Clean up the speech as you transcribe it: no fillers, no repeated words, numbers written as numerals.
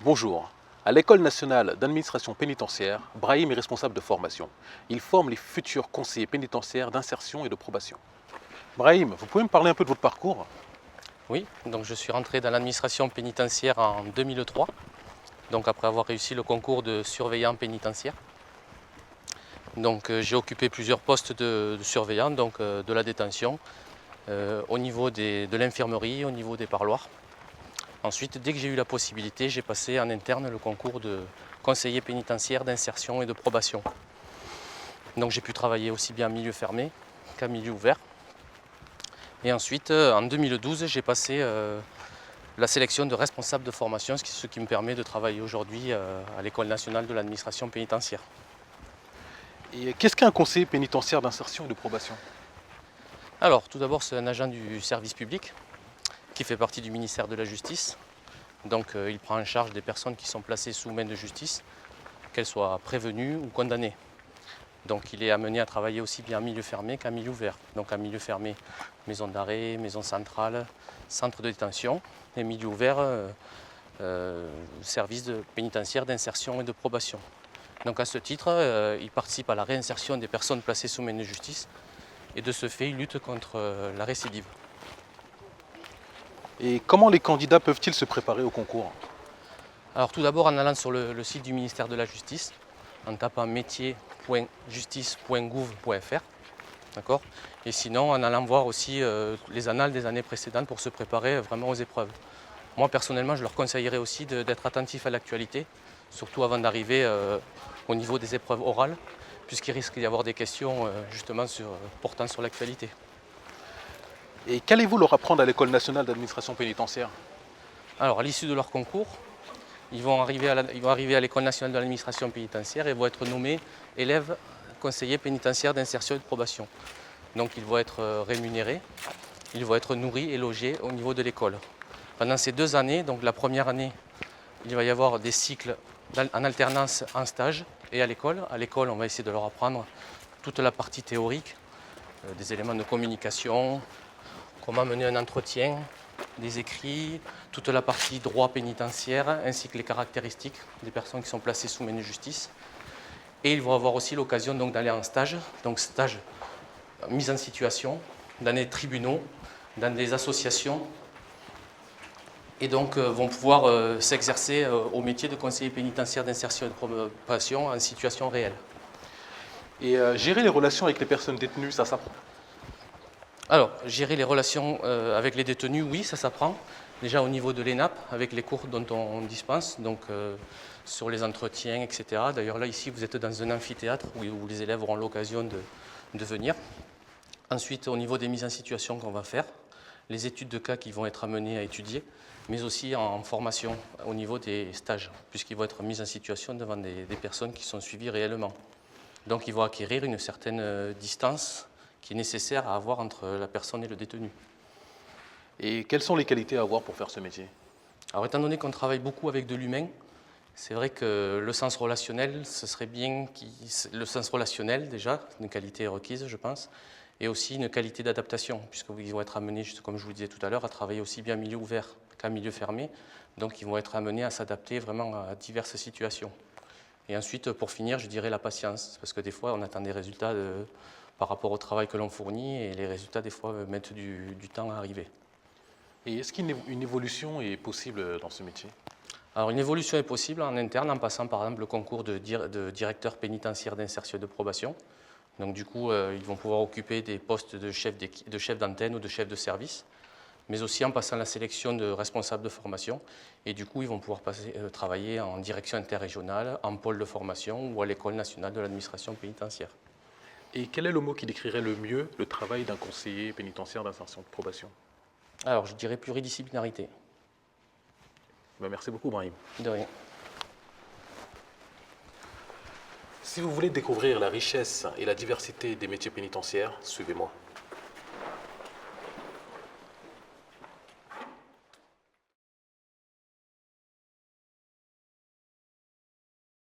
Bonjour. À l'École nationale d'administration pénitentiaire, Brahim est responsable de formation. Il forme les futurs conseillers pénitentiaires d'insertion et de probation. Brahim, vous pouvez me parler un peu de votre parcours? Oui, donc je suis rentré dans l'administration pénitentiaire en 2003, donc après avoir réussi le concours de surveillant pénitentiaire. Donc j'ai occupé plusieurs postes de surveillant, donc de la détention, au niveau de l'infirmerie, au niveau des parloirs. Ensuite, dès que j'ai eu la possibilité, j'ai passé en interne le concours de conseiller pénitentiaire d'insertion et de probation. Donc j'ai pu travailler aussi bien en milieu fermé qu'en milieu ouvert. Et ensuite, en 2012, j'ai passé la sélection de responsables de formation, ce qui me permet de travailler aujourd'hui à l'École nationale de l'administration pénitentiaire. Et qu'est-ce qu'un conseiller pénitentiaire d'insertion et de probation? Alors, tout d'abord, c'est un agent du service public qui fait partie du ministère de la Justice. Donc, il prend en charge des personnes qui sont placées sous main de justice, qu'elles soient prévenues ou condamnées. Donc, il est amené à travailler aussi bien en milieu fermé qu'en milieu ouvert. Donc, en milieu fermé, maison d'arrêt, maison centrale, centre de détention, et milieu ouvert, service pénitentiaire d'insertion et de probation. Donc à ce titre, il participe à la réinsertion des personnes placées sous main de justice et de ce fait, il lutte contre la récidive. Et comment les candidats peuvent-ils se préparer au concours? Alors tout d'abord en allant sur le site du ministère de la Justice, en tapant métier.justice.gouv.fr, d'accord. Et sinon en allant voir aussi les annales des années précédentes pour se préparer vraiment aux épreuves. Moi personnellement, je leur conseillerais aussi d'être attentif à l'actualité, surtout avant d'arriver au niveau des épreuves orales, puisqu'il risque d'y avoir des questions justement portant sur l'actualité. Et qu'allez-vous leur apprendre à l'École nationale d'administration pénitentiaire? Alors à l'issue de leur concours, ils vont arriver à l'École nationale de l'administration pénitentiaire et vont être nommés élèves conseillers pénitentiaires d'insertion et de probation. Donc ils vont être rémunérés, ils vont être nourris et logés au niveau de l'école. Pendant ces 2 années, donc la première année, il va y avoir des cycles en alternance en stage et à l'école. À l'école, on va essayer de leur apprendre toute la partie théorique, des éléments de communication, comment mener un entretien, des écrits, toute la partie droit pénitentiaire, ainsi que les caractéristiques des personnes qui sont placées sous main de justice. Et ils vont avoir aussi l'occasion donc d'aller en stage, donc stage mise en situation, dans des tribunaux, dans des associations, et donc vont pouvoir s'exercer au métier de conseiller pénitentiaire d'insertion et de probation en situation réelle. Et gérer les relations avec les personnes détenues, ça s'apprend? Alors, gérer les relations avec les détenus, oui, ça s'apprend. Déjà au niveau de l'ENAP, avec les cours dont on dispense, donc sur les entretiens, etc. D'ailleurs là, ici, vous êtes dans un amphithéâtre où les élèves auront l'occasion de venir. Ensuite, au niveau des mises en situation qu'on va faire, les études de cas qui vont être amenées à étudier, mais aussi en formation au niveau des stages, puisqu'ils vont être mis en situation devant des personnes qui sont suivies réellement. Donc ils vont acquérir une certaine distance qui est nécessaire à avoir entre la personne et le détenu. Et quelles sont les qualités à avoir pour faire ce métier? Alors étant donné qu'on travaille beaucoup avec de l'humain, c'est vrai que le sens relationnel, ce serait bien le sens relationnel déjà, une qualité requise je pense, et aussi une qualité d'adaptation, puisqu'ils vont être amenés, juste comme je vous le disais tout à l'heure, à travailler aussi bien en milieu ouvert qu'en milieu fermé, donc ils vont être amenés à s'adapter vraiment à diverses situations. Et ensuite, pour finir, je dirais la patience, parce que des fois on attend des résultats par rapport au travail que l'on fournit, et les résultats des fois mettent du temps à arriver. Et est-ce qu'une évolution est possible dans ce métier? Alors une évolution est possible en interne en passant par exemple le concours de directeur pénitentiaire d'insertion et de probation. Donc du coup, ils vont pouvoir occuper des postes de chef d'antenne ou de chef de service, mais aussi en passant la sélection de responsables de formation. Et du coup, ils vont pouvoir travailler en direction interrégionale, en pôle de formation ou à l'École nationale de l'administration pénitentiaire. Et quel est le mot qui décrirait le mieux le travail d'un conseiller pénitentiaire d'insertion et de probation? Alors je dirais pluridisciplinarité. Merci beaucoup, Brahim. De rien. Si vous voulez découvrir la richesse et la diversité des métiers pénitentiaires, suivez-moi.